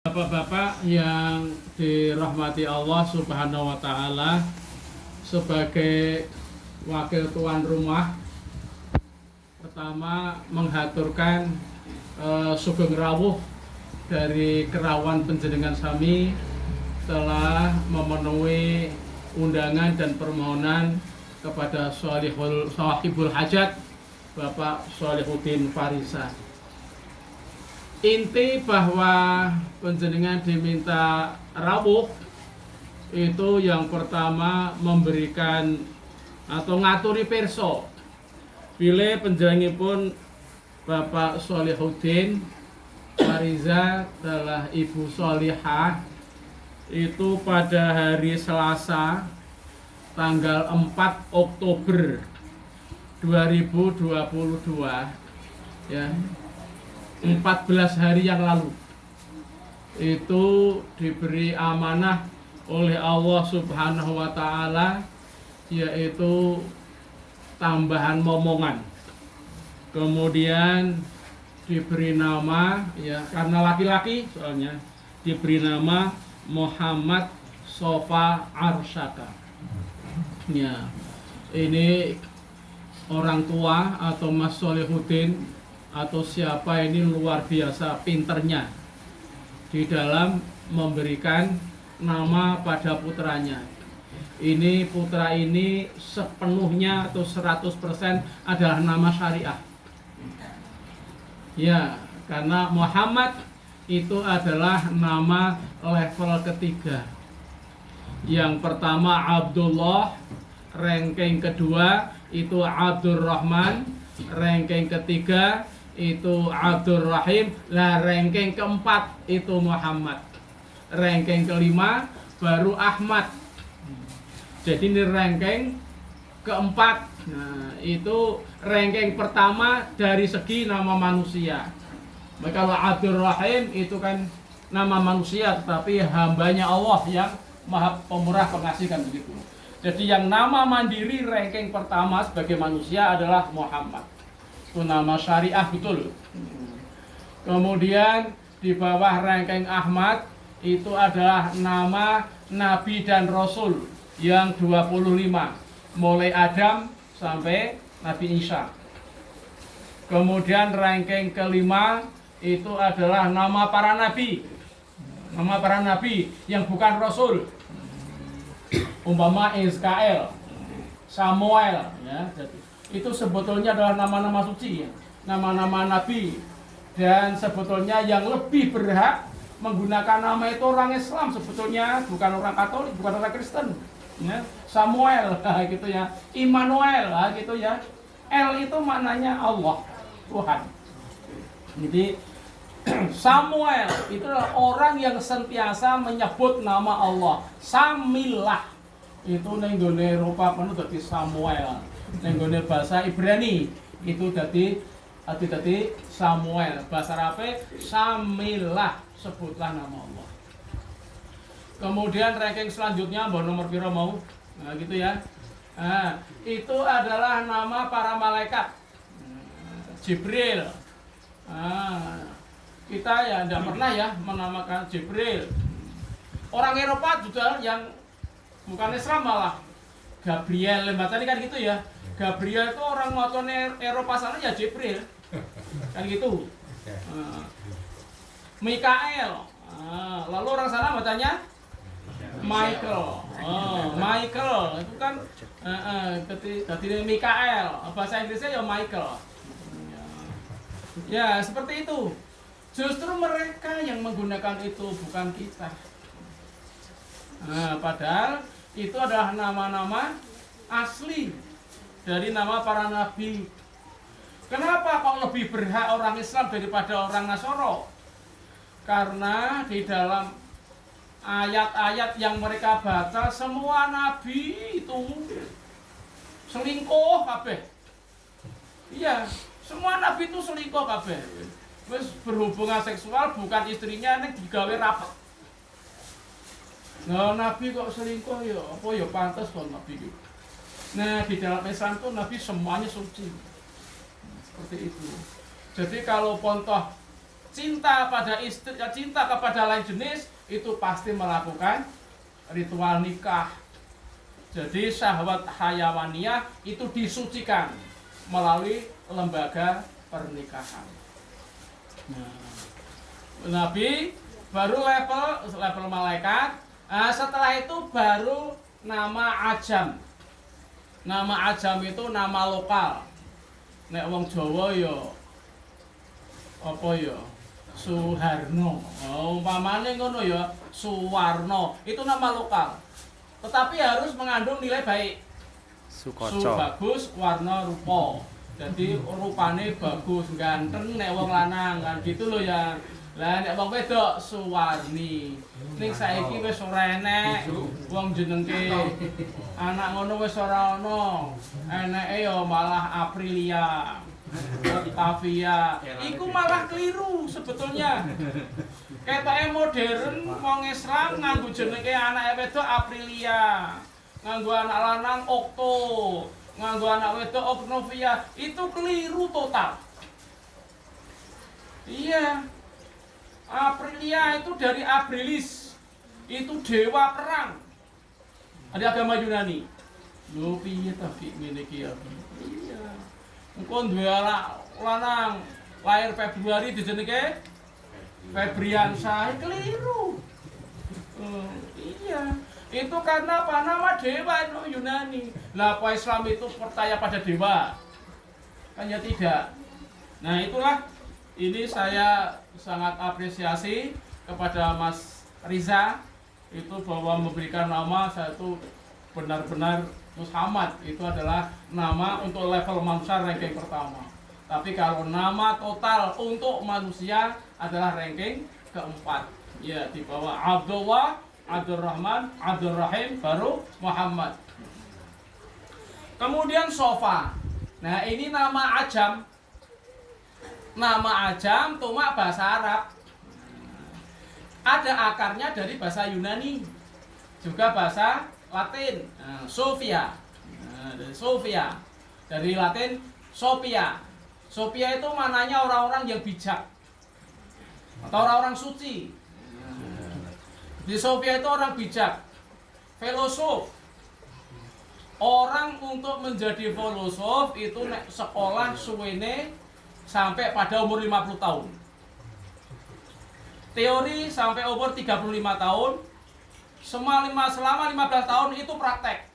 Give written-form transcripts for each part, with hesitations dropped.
Bapak-bapak yang dirahmati Allah Subhanahu wa Ta'ala, sebagai wakil tuan rumah, pertama menghaturkan sugeng rawuh dari kerawan panjenengan sami telah memenuhi undangan dan permohonan kepada sahibul hajat Bapak Sholihuddin Farisa. Inti bahwa panjenengan diminta rawuh itu yang pertama memberikan atau ngaturi pirsa bilih panjenenganipun Bapak Sholihuddin Farisa adalah ibu sholihah itu pada hari Selasa tanggal 4 Oktober 2022 ya, 14 hari yang lalu itu diberi amanah oleh Allah Subhanahu wa Ta'ala, yaitu tambahan momongan. Kemudian diberi nama, ya karena laki-laki soalnya, diberi nama Muhammad Sofa Arsyaka. Ya, ini orang tua atau Mas Sholihuddin atau siapa ini luar biasa pinternya di dalam memberikan nama pada putranya. Ini putra ini sepenuhnya atau 100% adalah nama syariah. Ya, karena Muhammad itu adalah nama level ketiga. Yang pertama Abdullah, ranking kedua itu Abdurrahman, ranking ketiga itu Abdur Rahim, lah ranking keempat itu Muhammad, ranking kelima baru Ahmad. Jadi ini ranking keempat. Nah, itu ranking pertama dari segi nama manusia. Maka kalau Abdur Rahim itu kan nama manusia, tetapi hambanya Allah yang Maha Pemurah Pengasih, kan begitu. Jadi yang nama mandiri ranking pertama sebagai manusia adalah Muhammad. Itu nama syariah betul. Kemudian di bawah ranking Ahmad itu adalah nama Nabi dan Rasul yang 25, mulai Adam sampai Nabi Isa. Kemudian ranking kelima itu adalah nama para nabi. Nama para nabi yang bukan Rasul. Umpama Israel, Samuel, ya. Itu sebetulnya adalah nama-nama suci, ya. Nama-nama nabi. Dan sebetulnya yang lebih berhak menggunakan nama itu orang Islam sebetulnya, bukan orang Katolik, bukan orang Kristen, ya. Samuel, gitu ya. Immanuel, gitu ya. El itu maknanya Allah, Tuhan. Jadi Samuel itu adalah orang yang sentiasa menyebut nama Allah. Samillah itu nenggone Eropa penuh dadi Samuel. Nenggone bahasa Ibrani itu dadi Samuel. Bahasa Arabe Samillah, sebutlah nama Allah. Kemudian ranking selanjutnya mbok nomor piro mau? Nah, gitu ya. Nah, itu adalah nama para malaikat. Jibril. Nah, kita ya tidak pernah ya menamakan Jibril. Orang Eropa juga yang bukan Islam malah Gabriel, tadi kan gitu ya. Gabriel itu orang motornya Eropa sana ya Jibril, kan gitu. Mikael, lalu orang sana bacanya Michael. Michael itu kan ketika Mikael, bahasa Inggrisnya ya Michael. Ya seperti itu. Justru mereka yang menggunakan itu, bukan kita. Nah, padahal itu adalah nama-nama asli dari nama para nabi. Kenapa kok lebih berhak orang Islam daripada orang Nasoro? Karena di dalam ayat-ayat yang mereka baca, semua nabi itu selingkuh kabeh. Iya, semua nabi itu selingkuh kabeh. Terus berhubungan seksual bukan istrinya, ini digawe rapat. Nah, nabi kok selingkuh ya, apa ya pantas kok nabi gitu. Nah, di dalam Islam itu nabi semuanya suci. Seperti itu. Jadi kalau pontoh cinta pada istri, cinta kepada lain jenis, itu pasti melakukan ritual nikah. Jadi syahwat hayawaniyah itu disucikan melalui lembaga pernikahan. Nah, Nabi baru level malaikat. Setelah itu baru nama ajam. Nama ajam itu nama lokal. Nek wong Jawa ya apa ya? Suharno. Umpamane ngono ya, Suwarno. Itu nama lokal. Tetapi harus mengandung nilai baik. Su bagus, warna rupa. Jadi rupane bagus, ganteng nek wong lanang kan gitu loh ya. Lah nek wong wedok Suwarni. Ning saiki wis ora enek wong jenengke anak ngono wis ora ono. Eneke ya malah Aprilia, Octavia. Iku malah keliru sebetulnya. Ketoke modern wong Islam nganggo jenenge anake wedok Aprilia. Nganggo anak lanang Okto, nganggo anak wedok Octavia. Itu keliru total. Iya. Aprilia itu dari Abrilis. Itu dewa perang. Ada agama Yunani. Lho piye ta ki ngene iki ya? Iya. Engko duwe anak lanang lahir Februari dijenenge Febriansa, keliru. Iya. Itu karena apa? Nama dewa itu Yunani. Lah apa Islam itu percaya pada dewa? Kan ya tidak. Nah itulah, ini saya sangat apresiasi kepada Mas Riza itu bahwa memberikan nama saya itu benar-benar Muhammad. Itu adalah nama untuk level manusia ranking pertama. Tapi kalau nama total untuk manusia adalah ranking keempat. Ya, di bawah Abdullah, Abdurrahman, Abdurrahim, baru Muhammad. Kemudian Sofa. Nah, ini nama ajam. Nama ajam cuma bahasa Arab. Ada akarnya dari bahasa Yunani. Juga bahasa Latin. Sofia. Dari Sofia. Dari Latin Sophia. Sophia itu mananya orang-orang yang bijak atau orang-orang suci. Di Sophia itu orang bijak, filosof. Orang untuk menjadi filosof itu sekolah suwene sampai pada umur 50 tahun. Teori sampai umur 35 tahun. Selama 15 tahun itu praktek.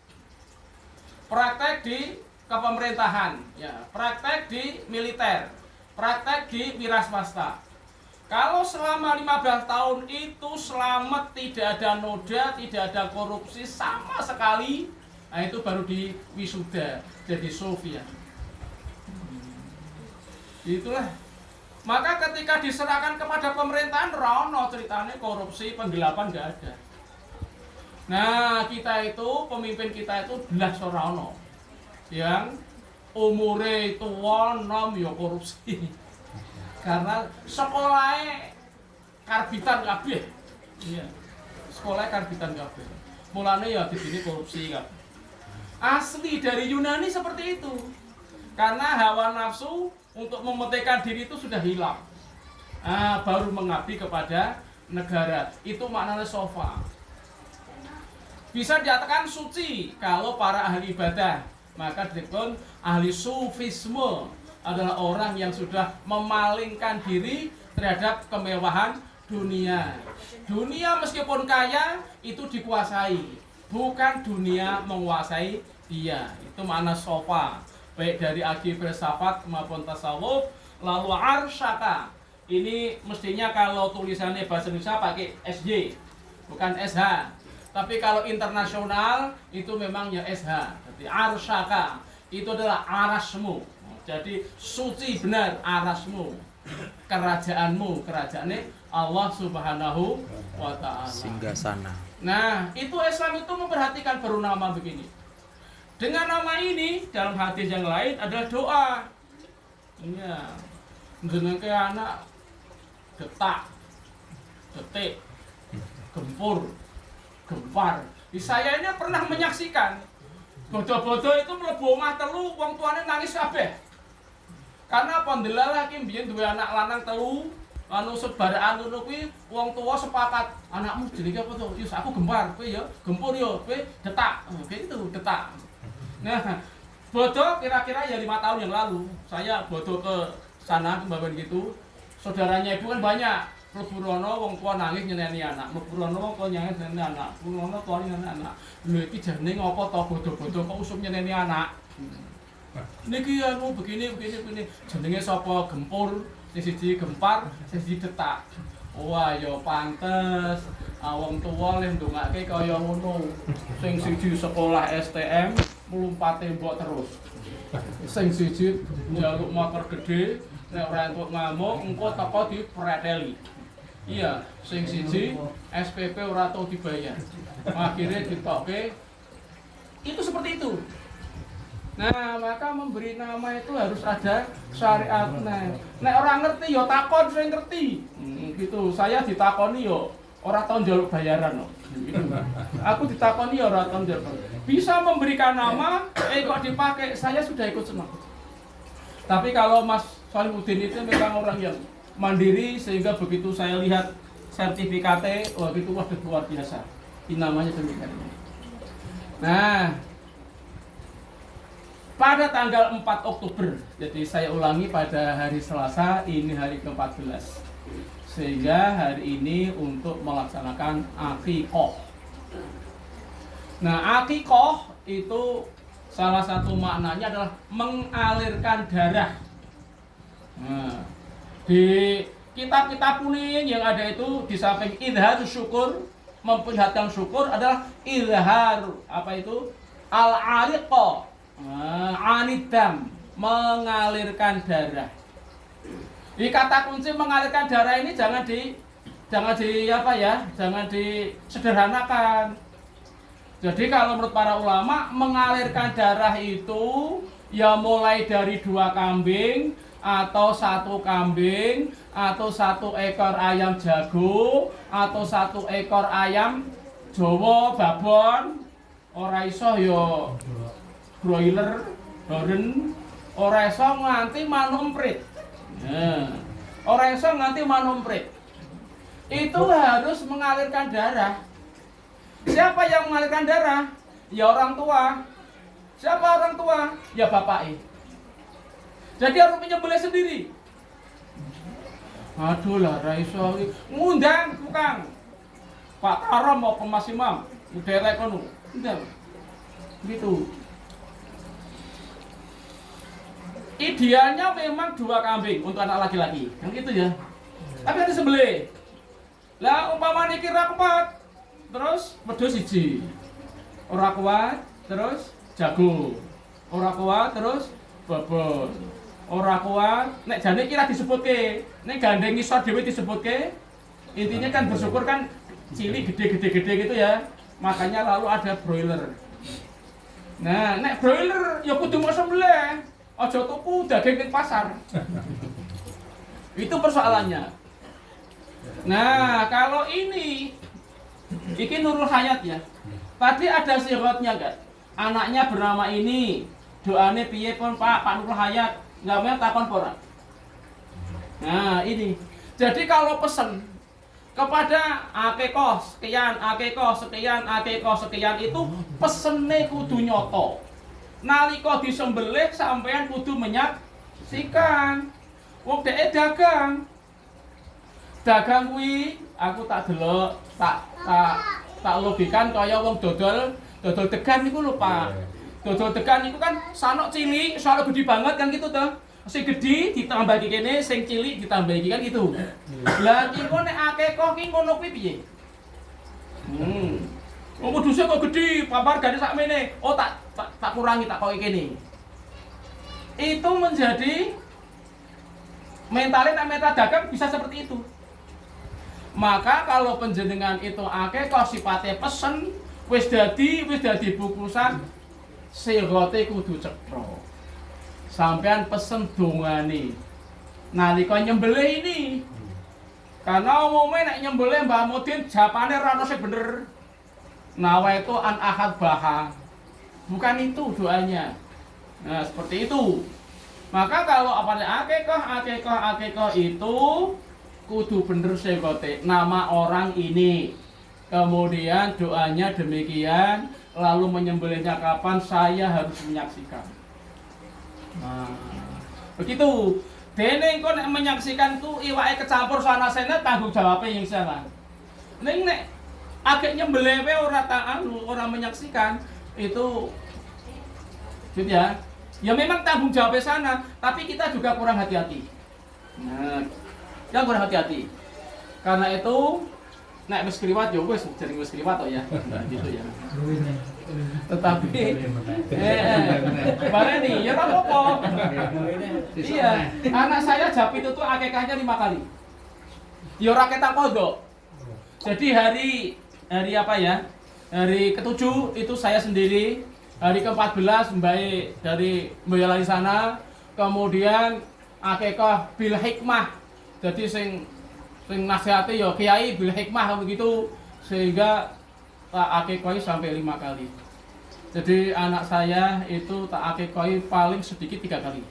Praktek di kepemerintahan, ya, praktek di militer, praktek di wira swasta. Kalau selama 15 tahun itu selamat, tidak ada noda, tidak ada korupsi sama sekali, nah itu baru di wisuda jadi Sofia. Itulah. Maka ketika diserahkan kepada pemerintahan, rono ceritanya korupsi, penggelapan nggak ada. Nah kita itu, pemimpin kita itu belas rono. Yang umure tua nom ya korupsi. Karena sekolahnya karbitan kabeh. Iya. Sekolahnya karbitan kabeh. Mulane ya di sini korupsi kabeh. Asli dari Yunani seperti itu. Karena hawa nafsu untuk mementingkan diri itu sudah hilang. Baru mengabdi kepada negara. Itu maknanya sofa. Bisa dikatakan suci kalau para ahli ibadah. Maka disebut ahli sufisme adalah orang yang sudah memalingkan diri terhadap kemewahan dunia. Dunia meskipun kaya itu dikuasai, bukan dunia menguasai dia. Itu makna sofa, baik dari agi filsafat maupun tasawuf. Lalu arsyaka, ini mestinya kalau tulisannya bahasa Indonesia pakai SJ, bukan SH. Tapi kalau internasional itu memang ya SH. Jadi arsyaka itu adalah arasmu. Jadi suci benar arasmu. Kerajaanmu, kerajaannya Allah Subhanahu wa ta'ala. Singgasana. Nah, itu Islam itu memperhatikan baru nama begini. Dengan nama ini dalam hadis yang lain adalah doa. Iya. Jenenge anak detak, detik, gempur, gempar. Saya ini pernah menyaksikan bodoh-bodoh itu mlebu omah telu, wong tuane nangis kabeh. Karena pondela lagi mbiyen duwe anak lanang telu, anu sebaraan ngono kuwi wong tua sepakat, anakmu jenenge apa to? Yus aku Gempar, kowe ya Gempur yo, kowe Detak. Kayak itu Detak. Nah, bodoh kira-kira ya 5 tahun yang lalu saya bodoh ke sana kembaban gitu. Saudaranya ibu kan banyak. Mlebu rono wong tua nangis nyeneni anak, mlebu rono wong tua nangis nyeneni anak, mlebu rono tua nyeneni anak. Lho iki jane ngopo to bodoh-bodoh kok usum nyeneni anak? Niki anu begini. Jenenge sapa? Gempur, sing siji Gempar, sing siji Detak. Wah, ya pantes. Wong tuwa le ndongake kaya ngono. Sing siji sekolah STM, mlumpat tembok terus. Sing siji njaluk motor gede, nek ora entuk ngamuk, engko teko dipreteli. Iya, sing siji SPP ora tau dibayar. Akhirnya ditokke. Itu seperti itu. Nah, maka memberi nama itu harus ada syariatnya. Nek orang ngerti ya takon sing ngerti. Gitu. Saya ditakoni yo ora tau njaluk bayaran no. Gitu. Aku ditakoni ya ora tau njaluk. Bisa memberikan nama, kok dipakai, saya sudah ikut senang. Tapi kalau Mas Solihuddin itu memang orang yang mandiri, sehingga begitu saya lihat sertifikatnya, wah itu waduh luar biasa. Ini namanya demikian. Nah, pada tanggal 4 Oktober, jadi saya ulangi pada hari Selasa, ini hari ke-14. Sehingga hari ini untuk melaksanakan akikoh. Nah, akikoh itu salah satu maknanya adalah mengalirkan darah. Nah, di kitab-kitab kuning yang ada itu di samping izhar syukur, memperlihatkan syukur adalah izhar apa itu? Al-ariqa, anidam, mengalirkan darah. Di kata kunci mengalirkan darah ini jangan disederhanakan. Jadi kalau menurut para ulama mengalirkan darah itu ya mulai dari 2 kambing atau 1 kambing atau 1 ekor ayam jago atau 1 ekor ayam Jawa babon, ora iso ya broiler, horen, ora iso nganti manuk emprit. Nah, ora iso nganti manuk emprit. Itu harus mengalirkan darah. Siapa yang mengalirkan darah? Ya orang tua. Siapa orang tua? Ya bapaknya. Jadi harus menyembelih sendiri. Aduh lah, raiso ngundang tukang Pak Karam mau Mas Imam, derek kono. Undang. Gitu. Idealnya memang 2 kambing untuk anak laki-laki. Kan gitu ya. Tapi ada sembelih. Lah umpamane kira kuat, terus wedhus siji. Ora kuat, terus jago. Ora kuat, terus babon. Ora kuat, nek jane kira disebutke, nek gandeng ngisor dhewe disebutke. Intinya kan bersyukur kan cilik gede gitu ya. Makanya lalu ada broiler. Nah, nek broiler ya kudu mau sembelih. Aja tuku daging ning pasar. Itu persoalannya. Nah, kalau ini Nurul Hayat ya. Tadi ada sirotnya kan. Anaknya bernama ini. Doane piye pun Pak Nurul Hayat. Nggak mau takon pora. Nah ini, jadi kalau pesen kepada akikoh sekian itu pesene kudu nyoto. Nalika disembelih sampean kudu menyaksikan. Wong dhek dagang kuwi aku tak delok, tak logikan kaya wong dodol degan niku lho Pak. Dodol degan niku kan sanok cilik, sanok gede banget kan gitu toh. Sing gede ditambah iki kene, sing cilik ditambah iki kan gitu. Lah iki kok nek akikoh ki ngono kuwi piye? Oh wedhuse kok gede, papar gane sakmene. Oh tak kurangi tak koki kene. Itu menjadi mentalnya mental dagang bisa seperti itu. Maka kalau penjenengan itu akikoh sifatnya pesen, wis dadi bungkusan sirote kudu cetha. Sampean pesen dongane nalika nyembelih ini. Karena umumnya nek nyembelih Mbah Mudin japane ora ono sing bener. Nawa itu an ahad baha. Bukan itu doanya. Nah, seperti itu. Maka kalau akikoh itu kudu bener sekote nama orang ini. Kemudian doanya demikian, lalu menyembelihnya kapan saya harus menyaksikan. Nah, begitu. Dene engko nek menyaksikan ku iwake kecampur sana sene tanggung jawabnya yang salah. Ning nek agak nyembelih orang menyaksikan itu gitu ya. Ya memang tanggung jawabnya sana, tapi kita juga kurang hati-hati. Nah, yang kurang hati-hati. Karena itu nek wis kliwat ya wis jeneng wis kliwat to ya. Nah, gitu ya. Tetapi bareng nih, ya apa-apa. Iya, anak saya Japit itu akikahnya 5 kali. Ya ora ketak kodok. Jadi hari apa ya? Hari ke-7 itu saya sendiri, hari ke-14 Mbak dari Boyolali sana, kemudian akikah bil hikmah. Jadi sing nasihati ya kiai bil hikmah begitu, sehingga tak akikoi sampai 5 kali. Jadi anak saya itu tak akikoi paling sedikit 3 kali.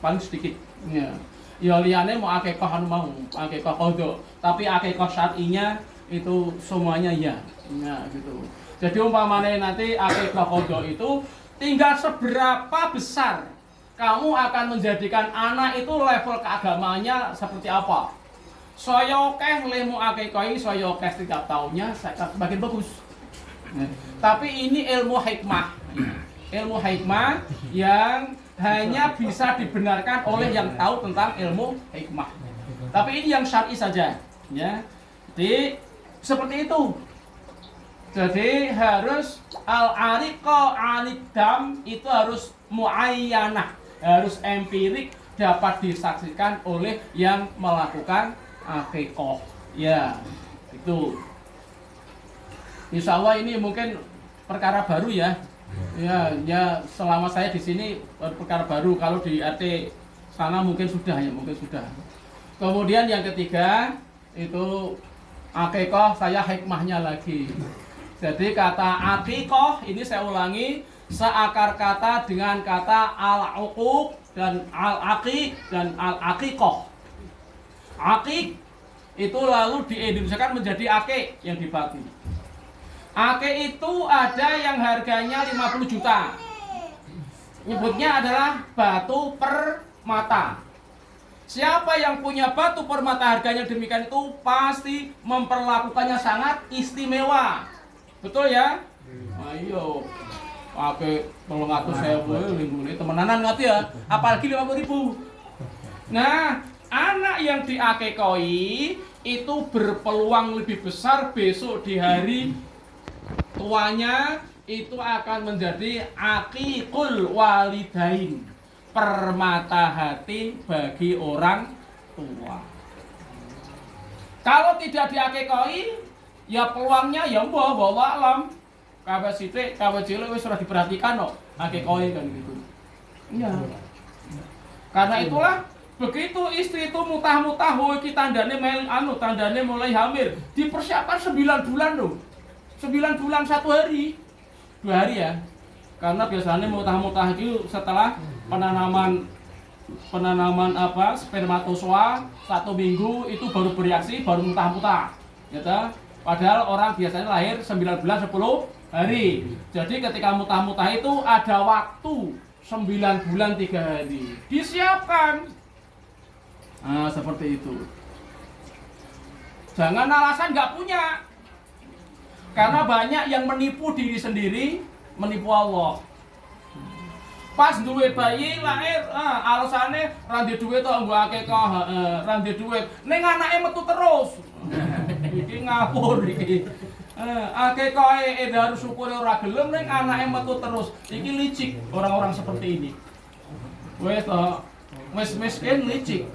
Paling sedikit. Ya. Ya liane mau akikah mau akikah kodok, tapi akikah syar'inya itu semuanya ya. Nah, gitu. Jadi umpamanya nanti akikah kodok itu tinggal seberapa besar kamu akan menjadikan anak itu level keagamaannya seperti apa. Saya okeh lemu akikoi, saya okeh setiap tahunnya saya semakin bagus. Tapi ini ilmu hikmah. Ilmu hikmah yang hanya bisa dibenarkan oleh yang tahu tentang ilmu hikmah. Tapi ini yang syar'i saja, ya. Jadi seperti itu. Jadi harus al-ariqa anidam itu harus muayyanah, harus empirik, dapat disaksikan oleh yang melakukan akikah. Ya, itu. Insya Allah ini mungkin perkara baru ya. Ya selama saya di sini perkara baru. Kalau di RT sana mungkin sudah ya, mungkin sudah. Kemudian yang ketiga itu akikah, saya hikmahnya lagi. Jadi kata akikah ini saya ulangi, seakar kata dengan kata al-uquq dan al-aqiq dan al-aqiqah. Aqiq itu lalu diindonesiakan menjadi akik yang dibagi. Akik itu ada yang harganya 50 juta. Nyebutnya adalah batu permata. Siapa yang punya batu permata harganya demikian itu pasti memperlakukannya sangat istimewa. Betul ya? Ayo. Pakai 300.000 ini temenanan ngerti ya? Apalagi 50.000. Nah, anak yang diakikoi itu berpeluang lebih besar besok di hari tuanya itu akan menjadi aqiqul walidain, permata hati bagi orang tua. Kalau tidak diakikoi, ya peluangnya ya mbah wallah alam. Kabeh sithik, kabeh cilik wis ora diperhatikan kok, akikoi kan gitu. Iya. Karena itulah begitu istri itu mutah-mutah, iki tandane tandane mulai hamil, dipersiapkan 9 bulan loh. 9 bulan 1 hari 2 hari ya, karena biasanya mutah-mutah itu setelah penanaman spermatozoa 1 minggu itu baru bereaksi, baru mutah-mutah gitu. Padahal orang biasanya lahir 9 bulan 10 hari. Jadi ketika mutah-mutah itu ada waktu 9 bulan 3 hari disiapkan. Nah, seperti itu. Jangan alasan nggak punya. Karena banyak yang menipu diri sendiri, menipu Allah. Pas duwe bayi lahir, alasane ra ndek duit to nggo akikah, ra ndek duit. Ning anake metu terus. Iki ngapur iki. Akikahe harus syukure ora gelem ning anake metu terus. Iki licik orang-orang seperti ini. Wes to, wis miskin licik.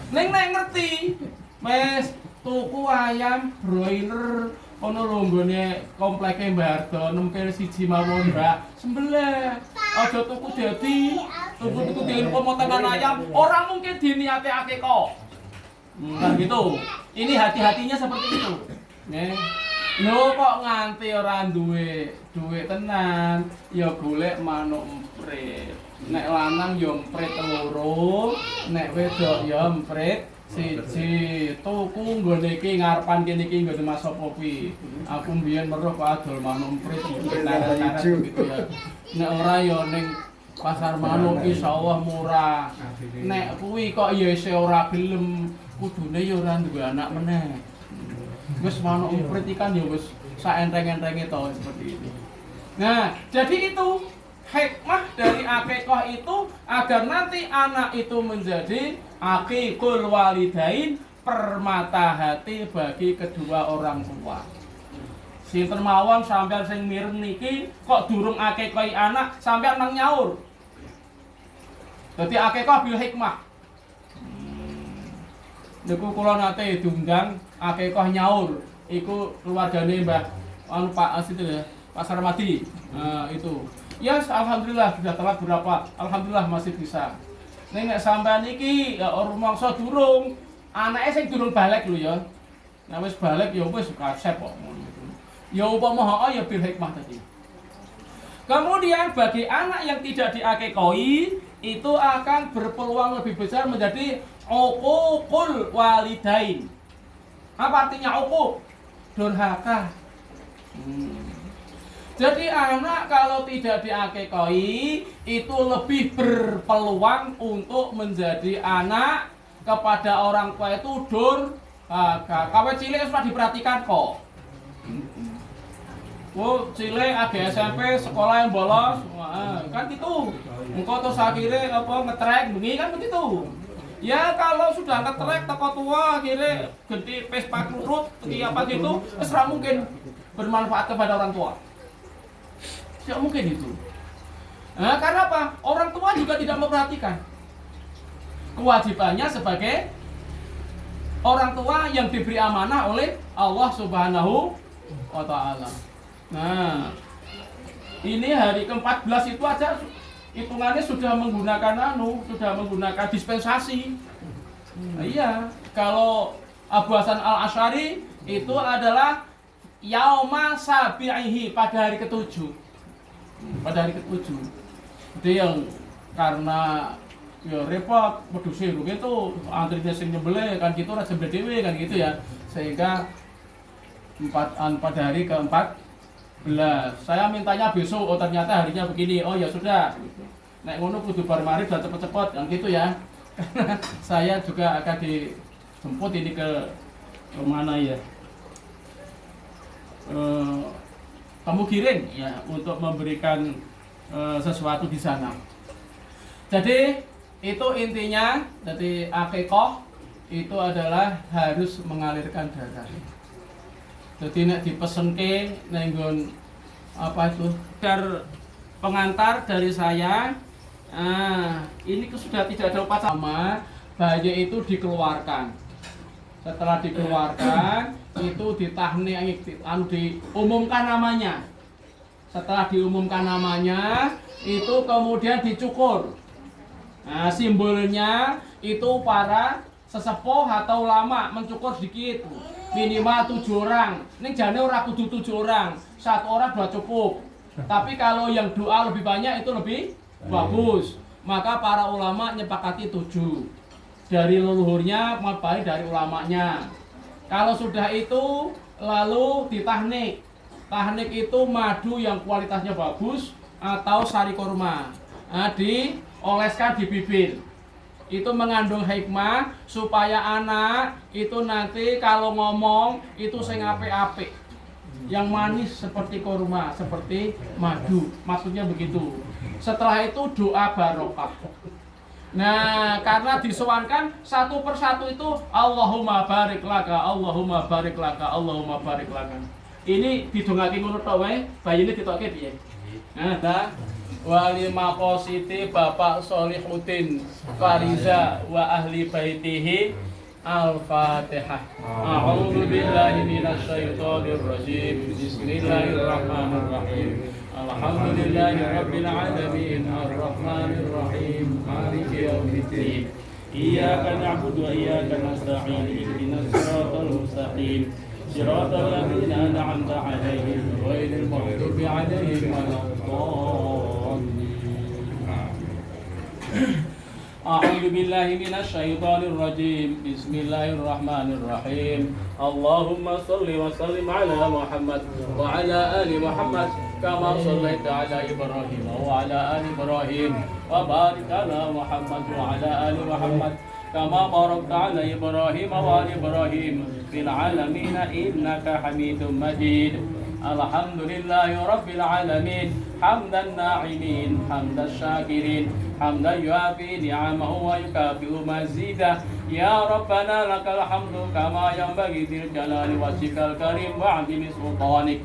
Ning nek ngerti, wes tuku ayam broiler ono lho nggone kompleke Mbah Harto nempel siji mawon Mbak. Sembelih. Aja tuku dadi, tuku dhewe pemotongan ayam, orang mungkin diniate akikah. Kan gitu. Ini hati-hatinya seperti itu. Nggih. Lho kok nganti ora duwe duit tenan, ya golek manuk emprit. Nek lanang ya emprit loro, nek wedok ya emprit Siji tuku nggone iki ngarepan kene iki nggo Mas sapa kuwi. Aku mbiyen meruh kok adol manuk prit naret-naret gitu ya. Nek ora ya ning pasar manuk iki insyaallah murah. Nek kuwi kok ya isih ora gelem, kudune ya ora duwe anak meneh. Wis manuk prit ikan ya wis saenteng-entenge to seperti itu. Nah, jadi itu hikmah dari akikah itu agar nanti anak itu menjadi aqiqul walidain, permata hati bagi kedua orang tua. Sinten mawon sampean sing mireng niki kok durung akikahi anak sampean nang nyaur. Dadi akikah bil hikmah. Niku kula nate diundang akikah nyaur. Iku keluargane Mbah anu Pak As itu ya, Pak Sarmadi. Nah, itu. Ya, alhamdulillah sudah telat berapa? Alhamdulillah masih bisa. Nek sampean iki ya rumangsa durung, anake sing durung balik lho ya. Nek wis balik ya wis kasep kok ngono itu. Ya upama ya bil hikmah tadi. Kemudian bagi anak yang tidak diakikahi itu akan berpeluang lebih besar menjadi uququl walidain. Apa artinya uquq? Durhaka. Jadi anak kalau tidak diakikahi itu lebih berpeluang untuk menjadi anak kepada orang tua itu durhaka. Kawe cilik sudah diperhatikan kok. Oh, cilik AG SMP sekolah yang bolos, kan gitu. Engkau terus akhirnya apa ngetrek bengi kan begitu. Ya kalau sudah ngetrek teko tua akhirnya ganti Vespa Krurut apa gitu, wis ra mungkin bermanfaat kepada orang tua. Tidak mungkin itu. Nah, karena apa? Orang tua juga tidak memperhatikan. Kewajibannya sebagai orang tua yang diberi amanah oleh Allah Subhanahu wa Ta'ala. Nah, ini hari ke-14 itu aja hitungannya sudah menggunakan dispensasi. Nah, iya, kalau Abu Hasan Al-Asy'ari itu adalah yauma sabi'ihi pada hari ke-7. Pada hari ke-7 itu yang karena ya repot wedhuse gitu antrinya sing nyembelih kan gitu ora jembelih dhewe kan gitu ya sehingga pada hari ke-14 saya mintanya besok, oh ternyata harinya begini, oh ya sudah nek ngono kudu bar marib dan cepet-cepet kan gitu ya. Karena saya juga akan dijemput ini ke mana ya, kamu kirim ya untuk memberikan sesuatu di sana. Jadi itu intinya, jadi akikah itu adalah harus mengalirkan darah. Jadi nek dipesenke nenggon apa itu pengantar dari saya. Ini sudah tidak ada upacara, bayi itu dikeluarkan. Setelah dikeluarkan itu ditahnik, diumumkan namanya. Setelah diumumkan namanya itu kemudian dicukur. Nah, simbolnya itu para sesepuh atau ulama mencukur sedikit, minimal 7 orang. Ini jane ora kudu 7 orang, 1 orang 2 cukup. Tapi kalau yang doa lebih banyak itu lebih bagus. Maka para ulama nyepakati 7. Dari leluhurnya maupun dari ulamanya. Kalau sudah itu lalu ditahnik. Tahnik itu madu yang kualitasnya bagus atau sari kurma. Dioleskan di bibir. Itu mengandung hikmah supaya anak itu nanti kalau ngomong itu sing apik-apik. Yang manis seperti kurma, seperti madu. Maksudnya begitu. Setelah itu doa barokah. Nah, karena disowankan satu persatu itu Allahumma barik laka, Allahumma barik laka, Allahumma barik laka. Ini didongake ngono tok wae, bayine ditokke piye? Nah, wali maqasiti Bapak Sholihuddin Fariza wa ahli baitihi Al-Fatihah. A'udzu billahi minasy syaithanir rajim. Bismillahirrahmanirrahim. Alhamdulillahi rabbil alamin arrahmanir rahim maliki yaumiddin iyyaka na'budu wa iyyaka nasta'in ihdinas siratal mustaqim siratal ladzina an'amta 'alaihim ghairil maghdubi alaihim waladdallin. أعوذ بالله من الشيطان الرجيم بسم الله الرحمن الرحيم اللهم صل وسلم على محمد وعلى آل محمد كما صليت على إبراهيم وعلى آل إبراهيم وبارك على محمد وعلى آل محمد كما باركت على إبراهيم وعلى إبراهيم في العالمين إنك حميد مجيد الحمد لله رب العالمين حمد الناعمين حمد الشاكرين حمدا يوافي نعمه ويكافئ مزيده يا ربنا لك الحمد كما ينبغي ذي الجلال وجهك الكريم وعظيم سلطانك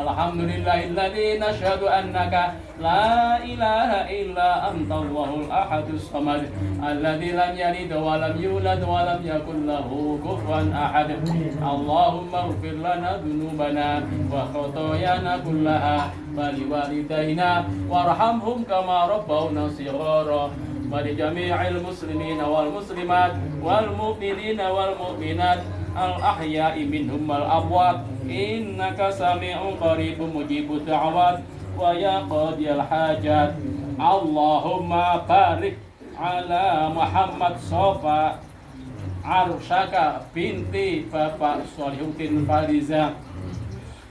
الحمد لله الذي نشهد أنك لا إله إلا أنت الله الأحد الصمد الذي لم يلد ولم يولد ولم يكن له كفوا أحد اللهم اغفر لنا ذنوبنا وخطايانا كلها ولوالدينا وارحمهم كما ربونا صغارا ولجميع المسلمين والمسلمات والمؤمنين والمؤمنات الأحياء منهم والأموات إنك سميع قريب مجيب الدعوات ويا قاضي الحاجات اللهم بارك على محمد صفا عرشك بنتي Bapak Solihuddin Fariza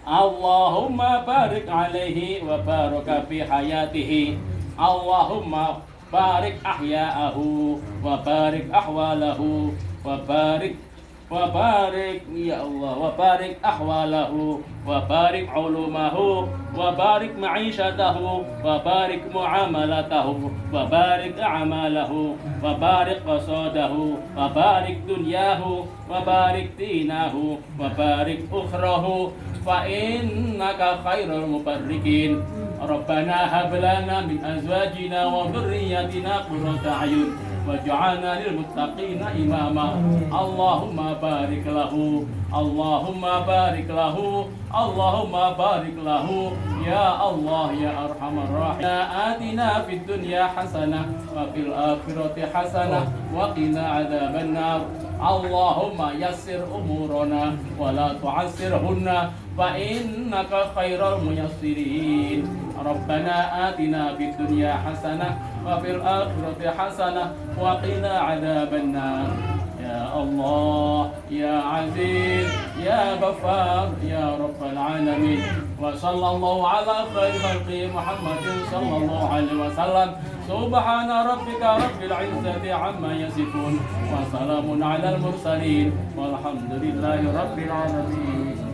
Allahumma barik alaihi wa baraka fi hayatihi Allahumma barik ahya'ahu wa barik ahwalahu wa barik ya Allah wa barik ahwalahu wa barik ulumahu wa barik ma'ishatahu wa barik muamalatahu wa barik a'malahu wa barik qasadahu wa barik dunyahu wa barik dinahu wa barik ukhrahu fa innaka khairul mubarrikin Rabbana hab lana min azwajina wa dhurriyyatina qurrata a'yun waj'alna lil muttaqina imama Allahumma barik lahu Allahumma barik lahu Allahumma barik lahu ya Allah ya arhamar rahimin atina fid dunya hasanah wa fil akhirati hasanah wa qina adzaban nar Allahumma yassir umurana wa la tu'assirhunna fa innaka khairal muyassirin Rabbana atina fid dunya hasanah wa fil akhirati hasanah wa qina adzaban nar ya Allah ya Aziz ya Ghaffar ya Rabbal alamin wa sallallahu ala khairi khalqi Muhammadin sallallahu alaihi wasallam subhana rabbika rabbil izzati amma yasifun wa salamun alal mursalin walhamdulillahi rabbil alamin